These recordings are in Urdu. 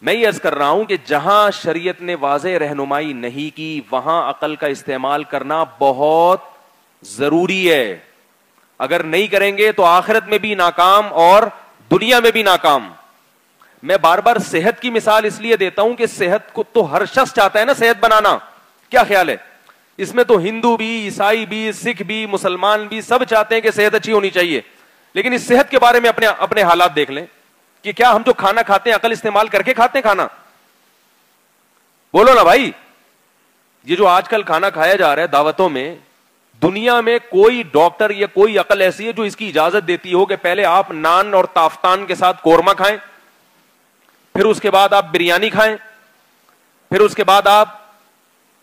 میں یہ عرض کر رہا ہوں کہ جہاں شریعت نے واضح رہنمائی نہیں کی وہاں عقل کا استعمال کرنا بہت ضروری ہے. اگر نہیں کریں گے تو آخرت میں بھی ناکام اور دنیا میں بھی ناکام. میں بار بار صحت کی مثال اس لیے دیتا ہوں کہ صحت کو تو ہر شخص چاہتا ہے نا صحت بنانا. کیا خیال ہے؟ اس میں تو ہندو بھی، عیسائی بھی، سکھ بھی، مسلمان بھی سب چاہتے ہیں کہ صحت اچھی ہونی چاہیے. لیکن اس صحت کے بارے میں اپنے حالات دیکھ لیں کہ کیا ہم جو کھانا کھاتے ہیں عقل استعمال کر کے کھاتے ہیں کھانا؟ بولو نا بھائی. یہ جو آج کل کھانا کھایا جا رہا ہے دعوتوں میں، دنیا میں کوئی ڈاکٹر یا کوئی عقل ایسی ہے جو اس کی اجازت دیتی ہو کہ پہلے آپ نان اور تافتان کے ساتھ قورمہ کھائیں، پھر اس کے بعد آپ بریانی کھائیں، پھر اس کے بعد آپ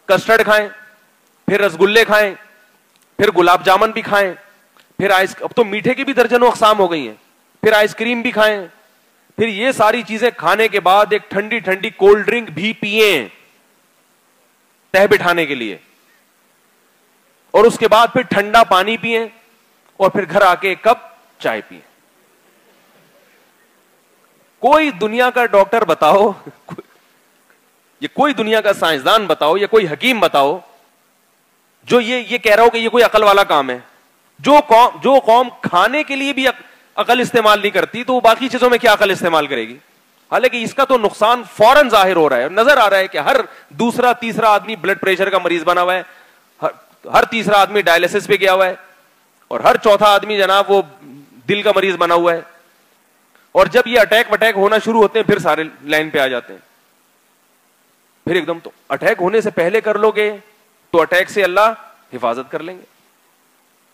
کسٹرڈ کھائیں، پھر رسگلے کھائیں، پھر گلاب جامن بھی کھائیں، پھر اب تو میٹھے کی بھی درجنوں اقسام ہو گئی ہیں، پھر آئس کریم بھی کھائیں، پھر یہ ساری چیزیں کھانے کے بعد ایک ٹھنڈی ٹھنڈی کولڈ ڈرنک بھی پیئیں تہ بٹھانے کے لیے، اور اس کے بعد پھر ٹھنڈا پانی پیئیں، اور پھر گھر آ کے ایک کپ چائے پیئیں. کوئی دنیا کا ڈاکٹر بتاؤ، یہ کوئی دنیا کا سائنسدان بتاؤ یا کوئی حکیم بتاؤ جو یہ کہہ رہا ہو کہ یہ کوئی عقل والا کام ہے. جو قوم کھانے کے لیے بھی عقل استعمال نہیں کرتی تو وہ باقی چیزوں میں کیا عقل استعمال کرے گی؟ حالانکہ اس کا تو نقصان فوراً ظاہر ہو رہا ہے، نظر آ رہا ہے کہ ہر دوسرا تیسرا آدمی بلڈ پریشر کا مریض بنا ہوا ہے، ہر تیسرا آدمی ڈائلسس پہ گیا ہوا ہے، اور ہر چوتھا آدمی جناب وہ دل کا مریض بنا ہوا ہے. اور جب یہ اٹیک وٹیک ہونا شروع ہوتے ہیں پھر سارے لائن پہ آ جاتے ہیں. پھر ایک دم تو اٹیک ہونے سے پہلے کر لو گے تو اٹیک سے اللہ حفاظت کر لیں گے.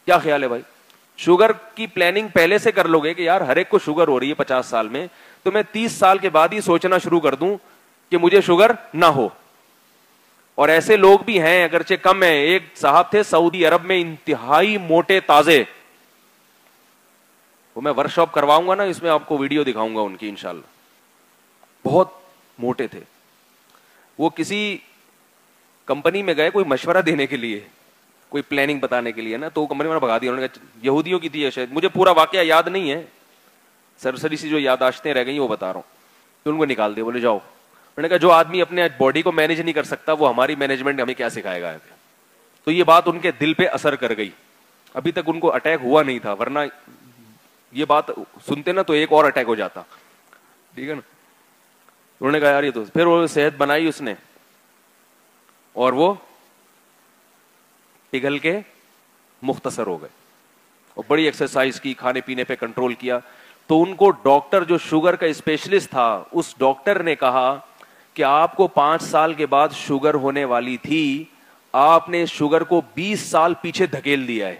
کیا خیال ہے بھائی؟ شوگر کی پلاننگ پہلے سے کر لو گے کہ یار ہر ایک کو شوگر ہو رہی ہے 50 سال میں، تو میں 30 سال کے بعد ہی سوچنا شروع کر دوں کہ مجھے شوگر نہ ہو. اور ایسے لوگ بھی ہیں اگرچہ کم ہیں. ایک صاحب تھے سعودی عرب میں انتہائی موٹے تازے، وہ میں ورک شاپ کرواؤں گا نا، اس میں آپ کو ویڈیو دکھاؤں گا ان کی انشاءاللہ. بہت موٹے تھے. وہ کسی کمپنی میں گئے کوئی مشورہ دینے کے لیے، کوئی پلاننگ بتانے کے لیے نا، تو کمپنی میں بھگا دیا. انہوں نے کہا یہودیوں کی تھی شاید، مجھے پورا واقعہ یاد نہیں ہے، سرسری سی جو یاداشتیں رہ گئی وہ بتا رہا ہوں. تو ان کو نکال دیا، بولے جاؤ. انہوں نے کہا جو آدمی اپنے باڈی کو مینج نہیں کر سکتا وہ ہماری مینجمنٹ ہمیں کیا سکھائے گا. تو یہ بات ان کے دل پہ اثر کر گئی. ابھی تک ان کو اٹیک ہوا نہیں تھا، ورنہ یہ بات سنتے نا تو ایک اور اٹیک ہو جاتا. ٹھیک ہے نا. انہوں نے کہا یار یہ تو پھر وہ صحت بنائی اس نے، اور وہ پگھل کے مختصر ہو گئے، اور بڑی ایکسرسائز کی، کھانے پینے پہ کنٹرول کیا. تو ان کو ڈاکٹر جو شوگر کا اسپیشلسٹ تھا اس ڈاکٹر نے کہا کہ آپ کو 5 سال کے بعد شوگر ہونے والی تھی، آپ نے شوگر کو 20 سال پیچھے دھکیل دیا ہے.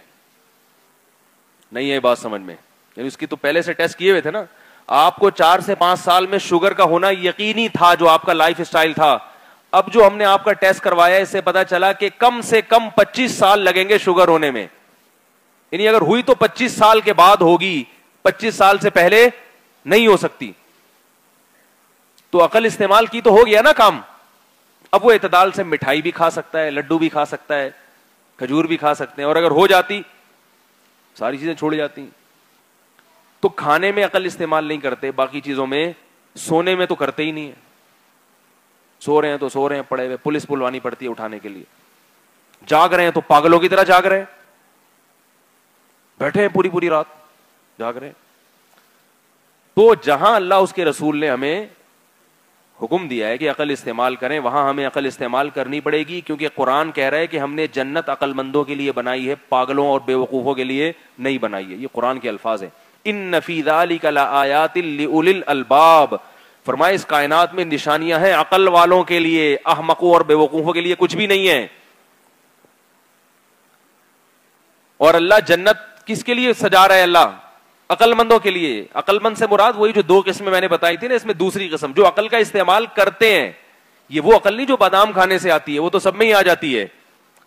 نہیں ہے بات سمجھ میں؟ یعنی اس کی تو پہلے سے ٹیسٹ کیے ہوئے تھے نا. آپ کو 4 سے 5 سال میں شوگر کا ہونا یقینی تھا جو آپ کا لائف اسٹائل تھا. اب جو ہم نے آپ کا ٹیسٹ کروایا اس سے پتا چلا کہ کم سے کم 25 سال لگیں گے شوگر ہونے میں. یعنی اگر ہوئی تو 25 سال کے بعد ہوگی، 25 سال سے پہلے نہیں ہو سکتی. تو عقل استعمال کی تو ہو گیا نا کام. اب وہ اعتدال سے مٹھائی بھی کھا سکتا ہے، لڈو بھی کھا سکتا ہے، کھجور بھی کھا سکتے ہیں، اور اگر ہو جاتی ساری چیزیں چھوڑ جاتی. تو کھانے میں عقل استعمال نہیں کرتے، باقی چیزوں میں، سونے میں تو کرتے ہی نہیں ہے. سو رہے ہیں تو سو رہے ہیں پڑے ہوئے، پولیس بلوانی پڑتی ہے اٹھانے کے لیے. جاگ رہے ہیں تو پاگلوں کی طرح جاگ رہے ہیں، بیٹھے ہیں پوری پوری رات جاگ رہے ہیں. تو جہاں اللہ اس کے رسول نے ہمیں حکم دیا ہے کہ عقل استعمال کریں، وہاں ہمیں عقل استعمال کرنی پڑے گی، کیونکہ قرآن کہہ رہا ہے کہ ہم نے جنت عقل مندوں کے لیے بنائی ہے، پاگلوں اور بے وقوفوں کے لیے نہیں بنائی ہے. یہ قرآن کے الفاظ ہیں. ان فی ذلک لآیات لأولی الالباب، فرمائے اس کائنات میں نشانیاں ہیں عقل والوں کے لیے، احمقوں اور بے وقوفوں کے لیے کچھ بھی نہیں ہے. اور اللہ جنت کس کے لیے سجا رہا ہے؟ اللہ عقل مندوں کے لیے. عقل مند سے مراد وہی جو 2 قسمیں میں نے بتائی تھی نا، اس میں دوسری قسم جو عقل کا استعمال کرتے ہیں. یہ وہ عقل نہیں جو بادام کھانے سے آتی ہے، وہ تو سب میں ہی آ جاتی ہے.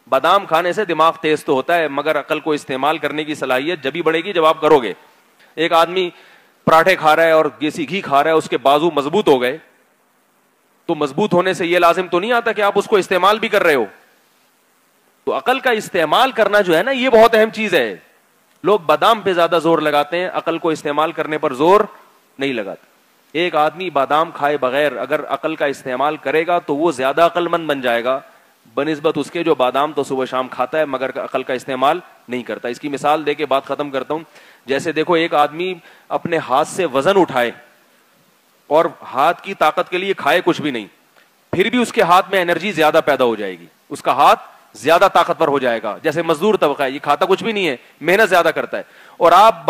بادام کھانے سے دماغ تیز تو ہوتا ہے، مگر عقل کو استعمال کرنے کی صلاحیت جبھی بڑھے گی جب آپ کرو گے. ایک آدمی پراٹھے کھا رہا ہے اور دیسی گھی کھا رہا ہے، اس کے بازو مضبوط ہو گئے، تو مضبوط ہونے سے یہ لازم تو نہیں آتا کہ آپ اس کو استعمال بھی کر رہے ہو. تو عقل کا استعمال کرنا جو ہے نا، یہ بہت اہم چیز ہے. لوگ بادام پہ زیادہ زور لگاتے ہیں، عقل کو استعمال کرنے پر زور نہیں لگاتے. ایک آدمی بادام کھائے بغیر اگر عقل کا استعمال کرے گا تو وہ زیادہ عقل مند بن جائے گا بنسبت اس کے جو بادام تو صبح شام کھاتا ہے مگر عقل کا استعمال نہیں کرتا. اس کی مثال دے کے بات ختم کرتا ہوں. جیسے دیکھو ایک آدمی اپنے ہاتھ سے وزن اٹھائے اور ہاتھ کی طاقت کے لیے کھائے کچھ بھی نہیں, پھر بھی اس کے ہاتھ میں انرجی زیادہ پیدا ہو جائے گی, اس کا ہاتھ زیادہ طاقتور ہو جائے گا. جیسے مزدور طبقہ ہے, یہ کھاتا کچھ بھی نہیں ہے, محنت زیادہ کرتا ہے, اور آپ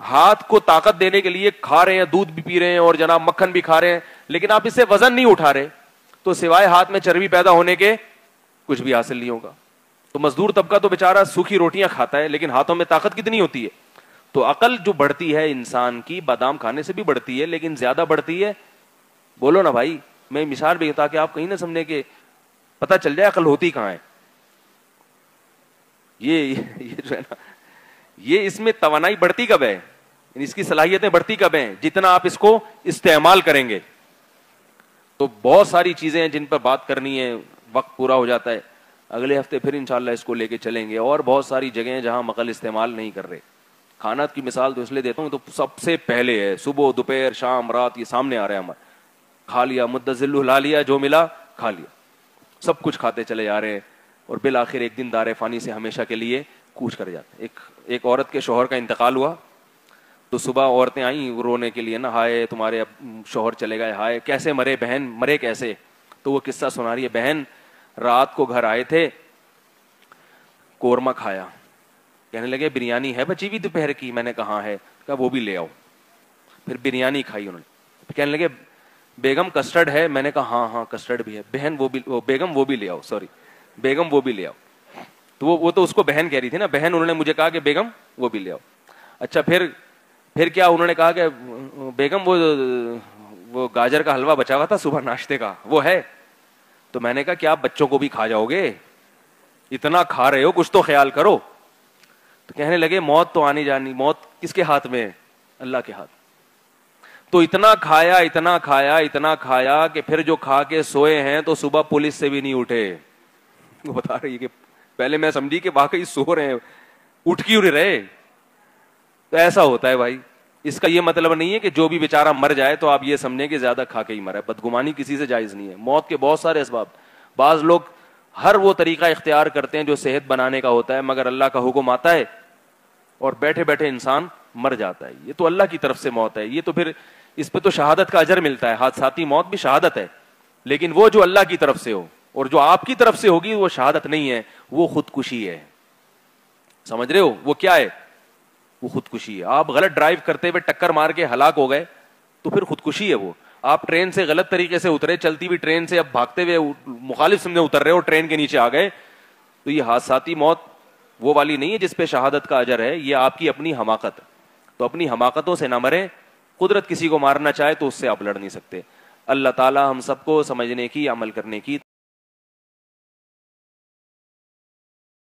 ہاتھ کو طاقت دینے کے لیے کھا رہے ہیں, دودھ بھی پی رہے ہیں اور جناب مکھن بھی کھا رہے ہیں, لیکن آپ اس سے وزن نہیں اٹھا رہے, تو سوائے ہاتھ میں چربی پیدا ہونے کے کچھ بھی حاصل نہیں ہوگا. تو مزدور طبقہ تو بیچارہ سوکھی روٹیاں کھاتا ہے, لیکن ہاتھوں میں طاقت کتنی ہوتی ہے. تو عقل جو بڑھتی ہے انسان کی بادام کھانے سے بھی بڑھتی ہے, لیکن زیادہ بڑھتی ہے, بولو نا بھائی, میں مثال بھی تاکہ آپ کہیں نہ سمجھیں کہ پتہ چل جائے عقل ہوتی کہاں ہے. یہ جو ہے نا, یہ اس میں توانائی بڑھتی کب ہے, اس کی صلاحیتیں بڑھتی کب ہیں, جتنا آپ اس کو استعمال کریں گے. تو بہت ساری چیزیں ہیں جن پر بات کرنی ہے, وقت پورا ہو جاتا ہے. اگلے ہفتے پھر انشاءاللہ اس کو لے کے چلیں گے. اور بہت ساری جگہیں ہیں جہاں عقل استعمال نہیں کر رہے. کھانا کی مثال تو اس لیے دیتا ہوں, تو سب سے پہلے ہے صبح دوپہر شام رات, یہ سامنے آ رہا ہے ہمارے, کھا لیا مدذل لا لیا, جو ملا کھا لیا, سب کچھ کھاتے چلے جا رہے ہیں, اور بالآخر ایک دن دار فانی سے ہمیشہ کے لیے کوچ کر جاتے ہیں. ایک عورت کے شوہر کا انتقال ہوا, تو صبح عورتیں آئیں رونے کے لیے نا, ہائے تمہارے اب شوہر چلے گئے, ہائے کیسے مرے بہن, مرے کیسے. تو وہ قصہ سنا رہی ہے, بہن رات کو گھر آئے تھے, قورمہ کھایا, کہنے لگے بریانی ہے بچی ہوئی دوپہر کی, میں نے کہا ہے, کہا وہ بھی لے آؤ. پھر بریانی کھائی انہوں نے, کہنے لگے بیگم کسٹرڈ ہے, میں نے کہا ہاں ہاں کسٹرڈ بھی ہے, بہن وہ بھی, بیگم وہ بھی لے آؤ, سوری بیگم وہ بھی لے آؤ. تو وہ تو اس کو بہن کہہ رہی تھی نا, بہن انہوں نے مجھے کہا کہ بیگم وہ بھی لے آؤ. اچھا پھر کیا انہوں نے کہا کہ بیگم وہ گاجر کا حلوہ بچا ہوا تھا صبح ناشتے کا, وہ ہے. تو میں نے کہا کیا آپ بچوں کو بھی کھا جاؤ گے, اتنا کھا رہے ہو کچھ تو خیال کرو. تو کہنے لگے موت تو آنی جانی, موت کس کے ہاتھ میں ہے, اللہ کے ہاتھ. تو اتنا کھایا اتنا کھایا اتنا کھایا کہ پھر جو کھا کے سوئے ہیں تو صبح پولیس سے بھی نہیں اٹھے. وہ بتا رہی ہے کہ پہلے میں سمجھی کہ واقعی سو رہے ہیں, اٹھ کیوں نہیں رہے. تو ایسا ہوتا ہے بھائی. اس کا یہ مطلب نہیں ہے کہ جو بھی بیچارہ مر جائے تو آپ یہ سمجھیں کہ زیادہ کھا کے ہی مرا ہے. بدگمانی کسی سے جائز نہیں ہے. موت کے بہت سارے اسباب, بعض لوگ ہر وہ طریقہ اختیار کرتے ہیں جو صحت بنانے کا ہوتا ہے, مگر اللہ کا حکم آتا ہے اور بیٹھے بیٹھے انسان مر جاتا ہے. یہ تو اللہ کی طرف سے موت ہے, یہ تو پھر اس پہ تو شہادت کا اجر ملتا ہے. حادثاتی موت بھی شہادت ہے, لیکن وہ جو اللہ کی طرف سے ہو, اور جو آپ کی طرف سے ہوگی وہ شہادت نہیں ہے, وہ خودکشی ہے. سمجھ رہے ہو وہ کیا ہے, وہ خودکشی ہے. آپ غلط ڈرائیو کرتے ہوئے ٹکر مار کے ہلاک ہو گئے تو پھر خودکشی ہے وہ. آپ ٹرین سے غلط طریقے سے اترے, چلتی ہوئی ٹرین سے اب بھاگتے ہوئے مخالف سمت میں اتر رہے ہو, ٹرین کے نیچے آ گئے, تو یہ حادثاتی موت وہ والی نہیں ہے جس پہ شہادت کا اجر ہے, یہ آپ کی اپنی حماقت. تو اپنی حماقتوں سے نہ مریں. قدرت کسی کو مارنا چاہے تو اس سے آپ لڑ نہیں سکتے. اللہ تعالی ہم سب کو سمجھنے کی عمل کرنے کی